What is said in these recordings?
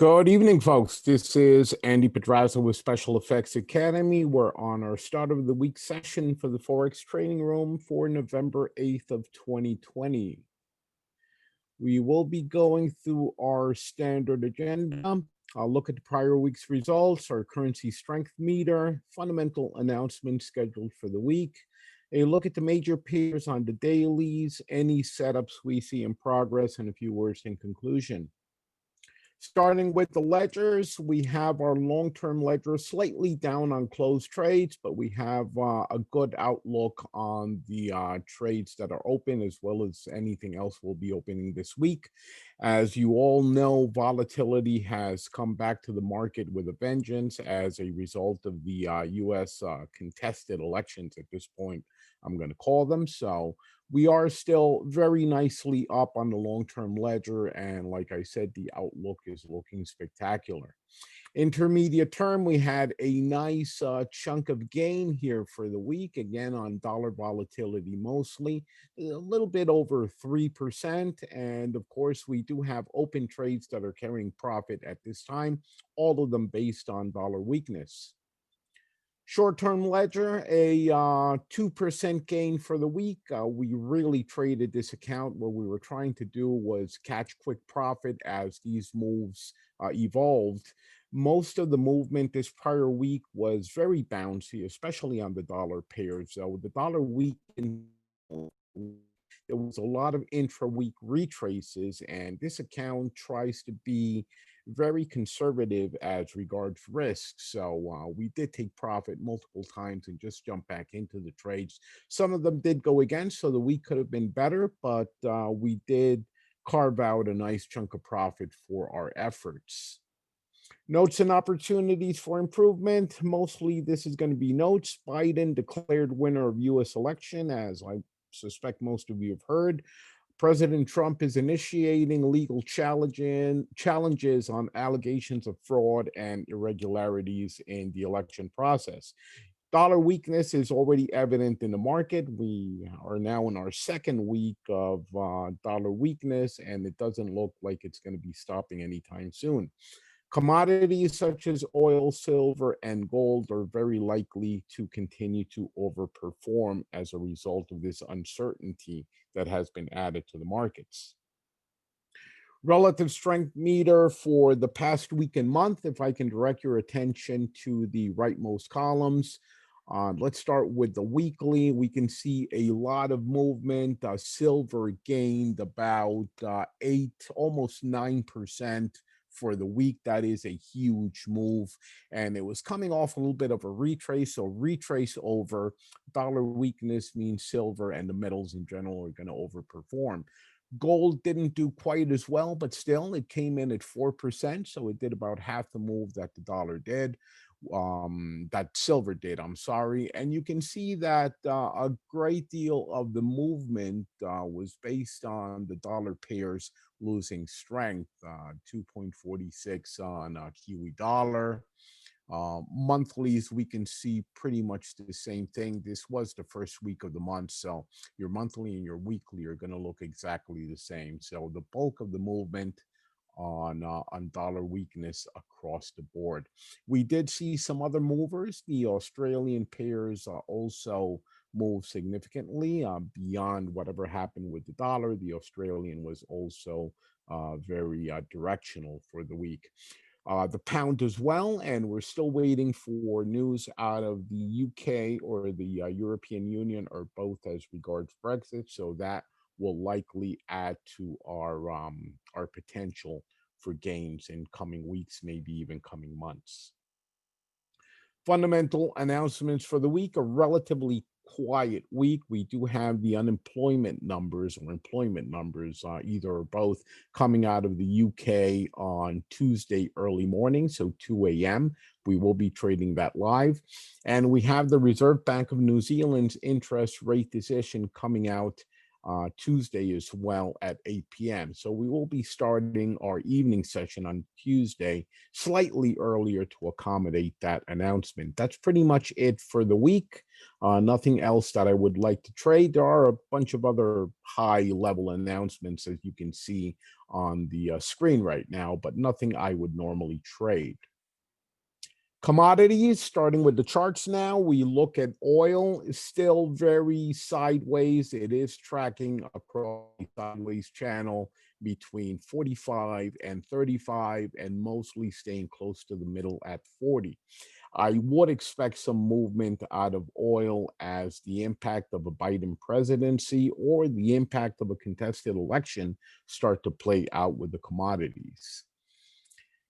Good evening, folks. This is Andy Pedraza with Special Effects Academy. We're on our start of the week session for the Forex Training Room for November 8th of 2020. We will be going through our standard agenda. I'll look at the prior week's results, our currency strength meter, fundamental announcements scheduled for the week, a look at the major pairs on the dailies, any setups we see in progress, and a few words in conclusion. Starting with the ledgers, we have our long-term ledger slightly down on closed trades, but we have a good outlook on the trades that are open, as well as anything else we'll be opening this week. As you all know, volatility has come back to the market with a vengeance as a result of the U.S. Contested elections at this point, I'm going to call them. So we are still very nicely up on the long-term ledger, and like I said, the outlook is looking spectacular. Intermediate term, we had a nice chunk of gain here for the week, again on dollar volatility mostly, a little bit over 3%. And of course, we do have open trades that are carrying profit at this time, all of them based on dollar weakness. Short-term ledger, a 2% gain for the week. We really traded this account. What we were trying to do was catch quick profit as these moves evolved. Most of the movement this prior week was very bouncy, especially on the dollar pairs. So the dollar weakened. There was a lot of intra-week retraces, and this account tries to be very conservative as regards risk. So we did take profit multiple times and just jump back into the trades. Some of them did go against, so the week could have been better, but we did carve out a nice chunk of profit for our efforts. Notes and opportunities for improvement. Mostly this is going to be notes. Biden declared winner of U.S. election, as I suspect most of you have heard. President Trump is initiating legal challenges on allegations of fraud and irregularities in the election process. Dollar weakness is already evident in the market. We are now in our second week of dollar weakness, and it doesn't look like it's going to be stopping anytime soon. Commodities such as oil, silver, and gold are very likely to continue to overperform as a result of this uncertainty that has been added to the markets. Relative strength meter for the past week and month, if I can direct your attention to the rightmost columns. Let's start with the weekly. We can see a lot of movement. Silver gained about 9% for the week. That is a huge move, and it was coming off a little bit of a retrace. So retrace over dollar weakness means silver and the metals in general are going to overperform. Gold didn't do quite as well, but still it came in at 4%, so it did about half the move that the dollar did, that silver did, I'm sorry. And you can see that a great deal of the movement was based on the dollar pairs losing strength, 2.46 on Kiwi dollar. Monthlies, we can see pretty much the same thing. This was the first week of the month, so your monthly and your weekly are going to look exactly the same. So the bulk of the movement on dollar weakness across the board. We did see some other movers. The Australian pairs also moved significantly beyond whatever happened with the dollar. The Australian was also very directional for the week. The pound as well, and we're still waiting for news out of the UK or the European Union, or both as regards Brexit. So that will likely add to our potential for gains in coming weeks, maybe even coming months. Fundamental announcements for the week, a relatively quiet week. We do have the unemployment numbers or employment numbers, either or both, coming out of the UK on Tuesday early morning, so 2 a.m. We will be trading that live. And we have the Reserve Bank of New Zealand's interest rate decision coming out Tuesday as well at 8 p.m. So we will be starting our evening session on Tuesday slightly earlier to accommodate that announcement. That's pretty much it for the week. Nothing else that I would like to trade. There are a bunch of other high level announcements, as you can see on the screen right now, but nothing I would normally trade. Commodities, starting with the charts now, we look at oil is still very sideways. It is tracking across the sideways channel between 45 and 35 and mostly staying close to the middle at 40. I would expect some movement out of oil as the impact of a Biden presidency or the impact of a contested election start to play out with the commodities.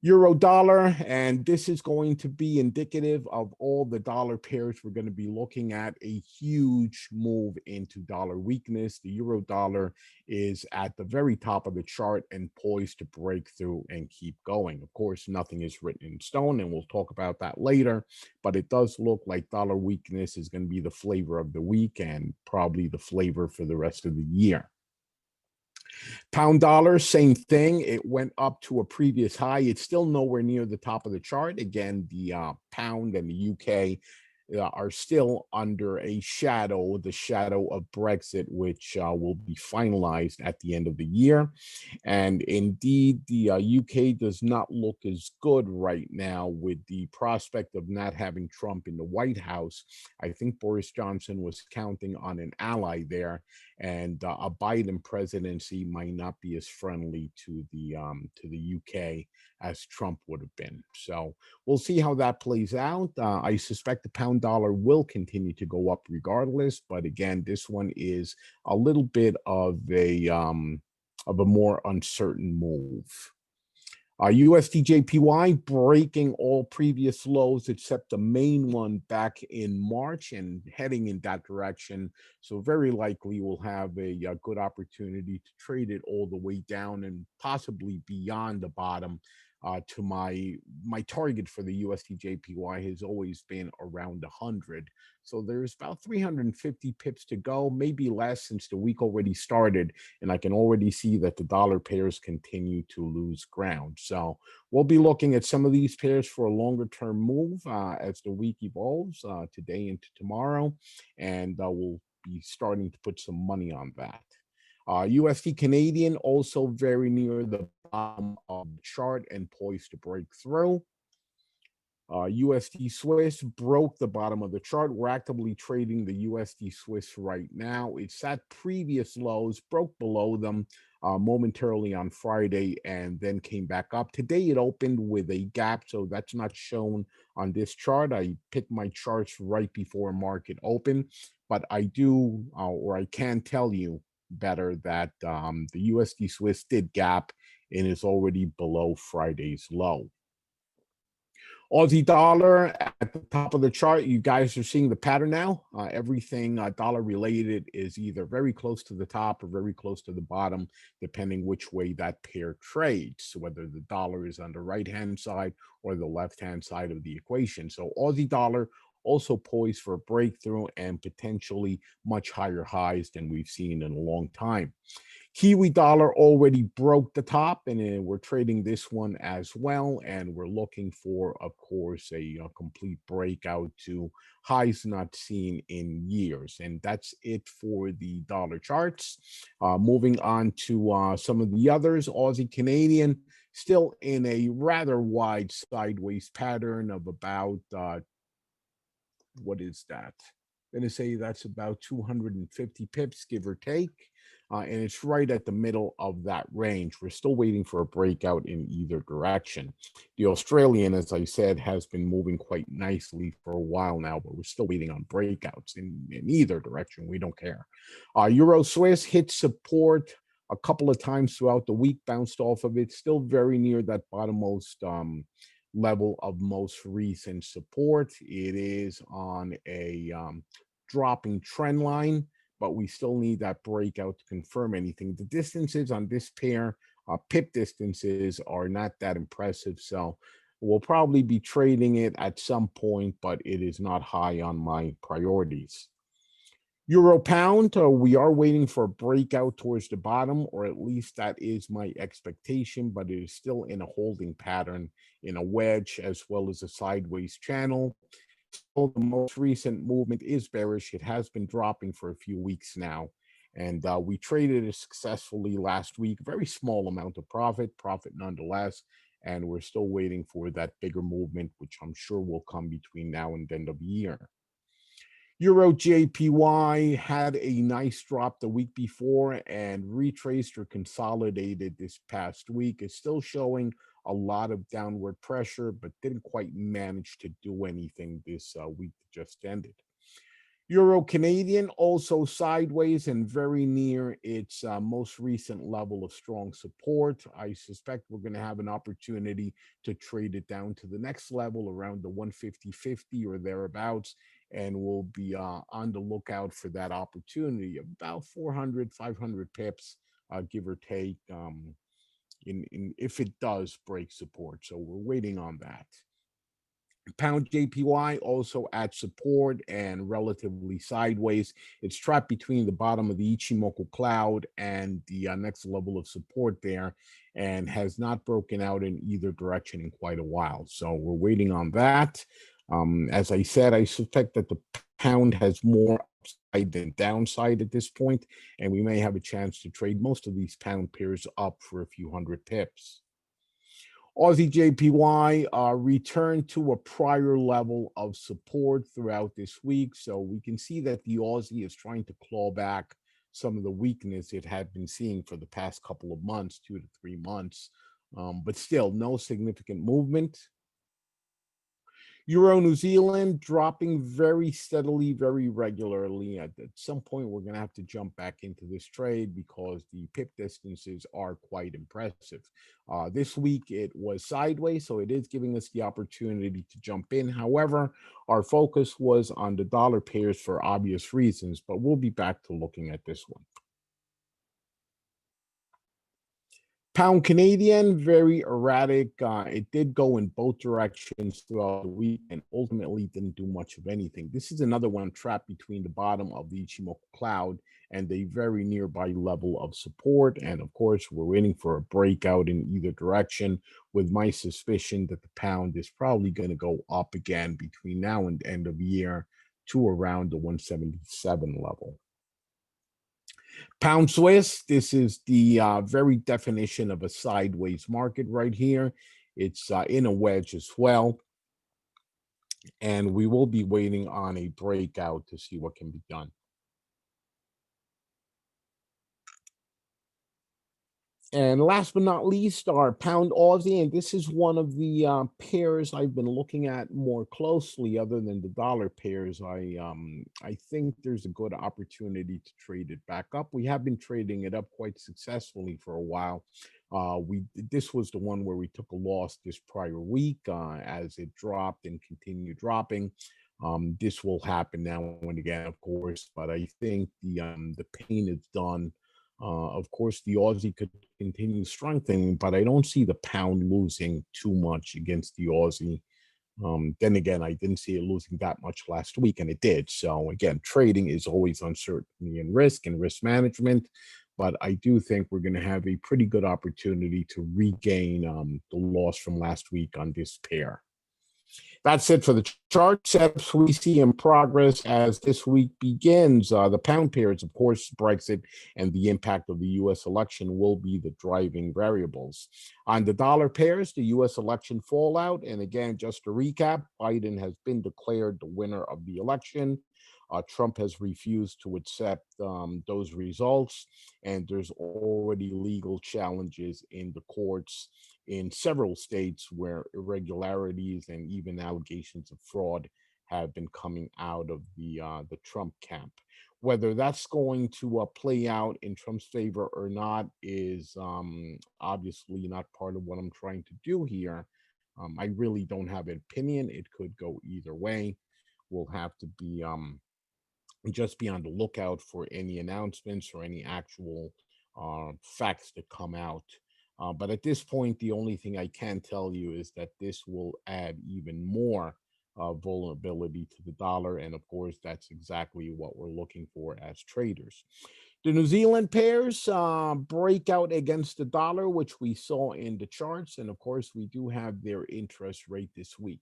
Euro dollar, and this is going to be indicative of all the dollar pairs we're going to be looking at a huge move into dollar weakness. The euro dollar is at the very top of the chart and poised to break through and keep going. Of course, nothing is written in stone, and we'll talk about that later, but it does look like dollar weakness is going to be the flavor of the week and probably the flavor for the rest of the year. Pound dollar, same thing. It went up to a previous high. It's still nowhere near the top of the chart. Again, the pound and the UK are still under a shadow, the shadow of Brexit, which will be finalized at the end of the year. And indeed, the UK does not look as good right now with the prospect of not having Trump in the White House. I think Boris Johnson was counting on an ally there, and a Biden presidency might not be as friendly to the UK as Trump would have been. So we'll see how that plays out. I suspect the pound dollar will continue to go up regardless, but again, this one is a little bit of a more uncertain move. USDJPY breaking all previous lows except the main one back in March and heading in that direction. So very likely we'll have a good opportunity to trade it all the way down and possibly beyond the bottom. To my target for the USDJPY has always been around 100. So there's about 350 pips to go, maybe less since the week already started, and I can already see that the dollar pairs continue to lose ground. So we'll be looking at some of these pairs for a longer term move as the week evolves today into tomorrow, and we'll be starting to put some money on that. USD Canadian also very near the bottom of the chart and poised to break through. USD Swiss broke the bottom of the chart. We're actively trading the USD Swiss right now. It's at previous lows, broke below them momentarily on Friday, and then came back up. Today it opened with a gap, so that's not shown on this chart. I picked my charts right before market open, but I do, or I can tell you better that the USD Swiss did gap and is already below Friday's low. Aussie dollar at the top of the chart. You guys are seeing the pattern now. Everything dollar related is either very close to the top or very close to the bottom, depending which way that pair trades, whether the dollar is on the right-hand side or the left-hand side of the equation. So Aussie dollar also poised for a breakthrough and potentially much higher highs than we've seen in a long time. Kiwi dollar already broke the top, and we're trading this one as well. And we're looking for, of course, a complete breakout to highs not seen in years. And that's it for the dollar charts. Moving on to some of the others, Aussie Canadian still in a rather wide sideways pattern of about what is that? I'm going to say that's about 250 pips, give or take. And it's right at the middle of that range. We're still waiting for a breakout in either direction. The Australian, as I said, has been moving quite nicely for a while now, but we're still waiting on breakouts in either direction. We don't care. Euro Swiss hit support a couple of times throughout the week, bounced off of it, still very near that bottommost level of most recent support. It is on a dropping trend line, but we still need that breakout to confirm anything. The distances on this pair, pip distances, are not that impressive. So we'll probably be trading it at some point, but it is not high on my priorities. Euro pound, we are waiting for a breakout towards the bottom, or at least that is my expectation, but it is still in a holding pattern in a wedge as well as a sideways channel. So the most recent movement is bearish. It has been dropping for a few weeks now. And we traded it successfully last week. Very small amount of profit nonetheless. And we're still waiting for that bigger movement, which I'm sure will come between now and the end of the year. Euro JPY had a nice drop the week before and retraced or consolidated this past week. It's still showing a lot of downward pressure, but didn't quite manage to do anything this week that just ended. Euro Canadian also sideways and very near its most recent level of strong support. I suspect we're going to have an opportunity to trade it down to the next level around the 150.50 or thereabouts. And we'll be on the lookout for that opportunity, about 400, 500 pips, give or take, in if it does break support. So we're waiting on that. Pound JPY also at support and relatively sideways. It's trapped between the bottom of the Ichimoku cloud and the next level of support there, and has not broken out in either direction in quite a while. So we're waiting on that. As I said, I suspect that the pound has more upside than downside at this point, and we may have a chance to trade most of these pound pairs up for a few hundred pips. Aussie JPY returned to a prior level of support throughout this week. So we can see that the Aussie is trying to claw back some of the weakness it had been seeing for the past couple of months, 2 to 3 months. But still, no significant movement. Euro New Zealand dropping very steadily, very regularly. At some point, we're going to have to jump back into this trade because the pip distances are quite impressive. This week, it was sideways, so it is giving us the opportunity to jump in. However, our focus was on the dollar pairs for obvious reasons, but we'll be back to looking at this one. Pound Canadian, very erratic. It did go in both directions throughout the week and ultimately didn't do much of anything. This is another one trapped between the bottom of the Ichimoku cloud and a very nearby level of support. And of course, we're waiting for a breakout in either direction, with my suspicion that the pound is probably going to go up again between now and the end of the year to around the 177 level. Pound Swiss, this is the very definition of a sideways market right here. It's in a wedge as well. And we will be waiting on a breakout to see what can be done. And last but not least, our pound Aussie, and this is one of the pairs I've been looking at more closely, other than the dollar pairs. I think there's a good opportunity to trade it back up. We have been trading it up quite successfully for a while. This was the one where we took a loss this prior week as it dropped and continued dropping. This will happen now and again, of course, but I think the pain is done. Of course, the Aussie could continue strengthening, but I don't see the pound losing too much against the Aussie. Then again, I didn't see it losing that much last week, and it did. So again, trading is always uncertainty and risk management. But I do think we're going to have a pretty good opportunity to regain the loss from last week on this pair. That's it for the chart steps we see in progress as this week begins. The pound pairs, of course, Brexit and the impact of the U.S. election will be the driving variables. On the dollar pairs, the U.S. election fallout. And again, just to recap, Biden has been declared the winner of the election. Trump has refused to accept those results, and there's already legal challenges in the courts in several states where irregularities and even allegations of fraud have been coming out of the Trump camp. Whether that's going to play out in Trump's favor or not is obviously not part of what I'm trying to do here. I really don't have an opinion. It could go either way. We'll have to be just be on the lookout for any announcements or any actual facts that come out. But at this point, the only thing I can tell you is that this will add even more vulnerability to the dollar. And of course, that's exactly what we're looking for as traders. The New Zealand pairs break out against the dollar, which we saw in the charts. And of course, we do have their interest rate this week.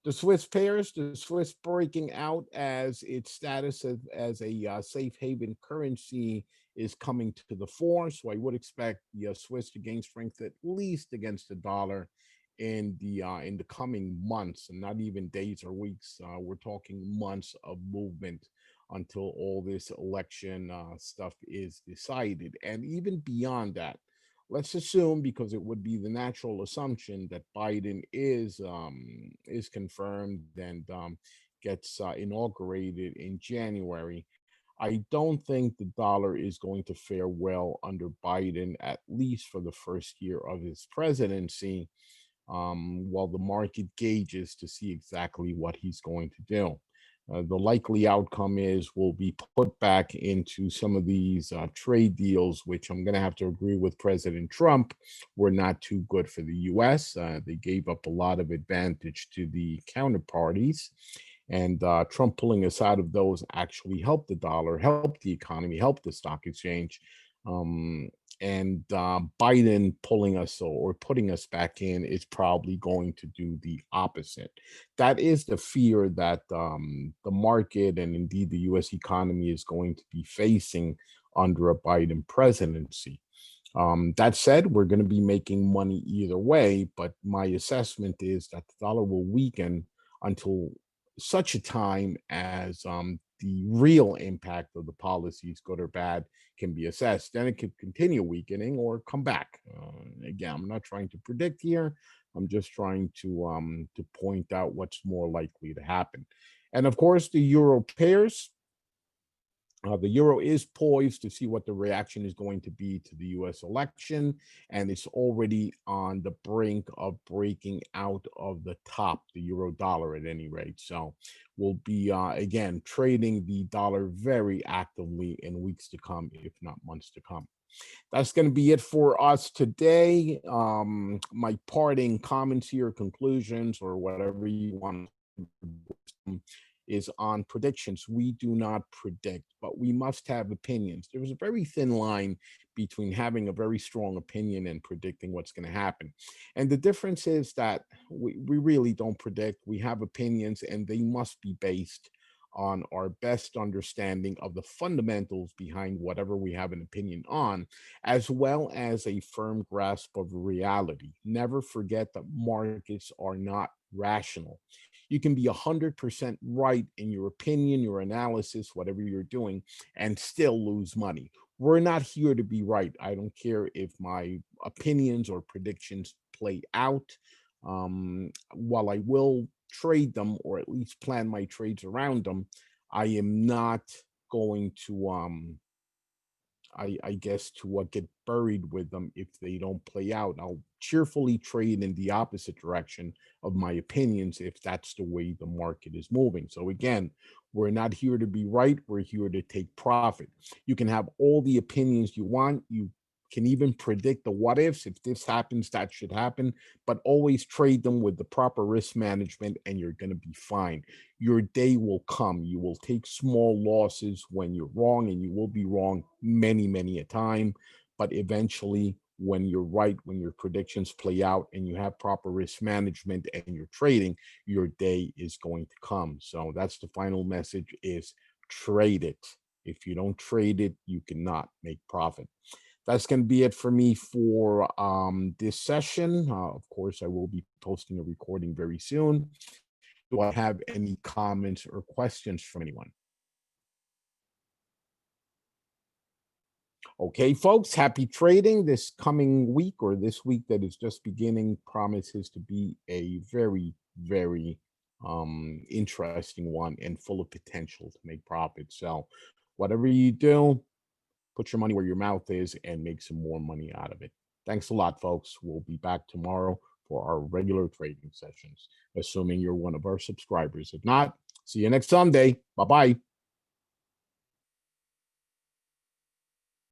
The Swiss pairs, the Swiss breaking out as its status as a safe haven currency is coming to the fore. So I would expect the Swiss to gain strength at least against the dollar in the coming months, and not even days or weeks. We're talking months of movement until all this election stuff is decided, and even beyond that. Let's assume, because it would be the natural assumption, that Biden is confirmed and gets inaugurated in January. I don't think the dollar is going to fare well under Biden, at least for the first year of his presidency, while the market gauges to see exactly what he's going to do. The likely outcome is we'll be put back into some of these trade deals, which I'm going to have to agree with President Trump were not too good for the U.S. They gave up a lot of advantage to the counterparties. And Trump pulling us out of those actually helped the dollar, helped the economy, helped the stock exchange. Um, and Biden pulling us or putting us back in is probably going to do the opposite. That is the fear that the market and indeed the U.S. economy is going to be facing under a Biden presidency. That said, we're going to be making money either way, but my assessment is that the dollar will weaken until such a time as the real impact of the policies, good or bad, can be assessed. Then it could continue weakening or come back. Again, I'm not trying to predict here. I'm just trying to point out what's more likely to happen. And of course, the euro pairs. The euro is poised to see what the reaction is going to be to the US election, and it's already on the brink of breaking out of the top, the euro dollar at any rate. So we'll be, again, trading the dollar very actively in weeks to come, if not months to come. That's going to be it for us today. My parting comments here, conclusions, or whatever you want is on predictions. We do not predict, but we must have opinions. There's a very thin line between having a very strong opinion and predicting what's going to happen. And the difference is that we really don't predict. We have opinions, and they must be based on our best understanding of the fundamentals behind whatever we have an opinion on, as well as a firm grasp of reality. Never forget that markets are not rational. You can be 100% right in your opinion, your analysis, whatever you're doing, and still lose money. We're not here to be right. I don't care if my opinions or predictions play out. While I will trade them or at least plan my trades around them, I am not going to I guess to get buried with them if they don't play out. I'll cheerfully trade in the opposite direction of my opinions if that's the way the market is moving. So again, we're not here to be right. We're here to take profit. You can have all the opinions you want. You can even predict the what ifs. If this happens, that should happen, but always trade them with the proper risk management and you're going to be fine. Your day will come. You will take small losses when you're wrong, and you will be wrong many, many a time. But eventually, when you're right, when your predictions play out and you have proper risk management and you're trading, your day is going to come. So that's the final message is trade it. If you don't trade it, you cannot make profit. That's going to be it for me for this session. Of course, I will be posting a recording very soon. Do I have any comments or questions from anyone? Okay, folks, happy trading. This coming week or this week that is just beginning promises to be a very, very interesting one and full of potential to make profits. So whatever you do, put your money where your mouth is and make some more money out of it. Thanks a lot, folks. We'll be back tomorrow for our regular trading sessions, assuming you're one of our subscribers. If not, see you next Sunday. Bye-bye.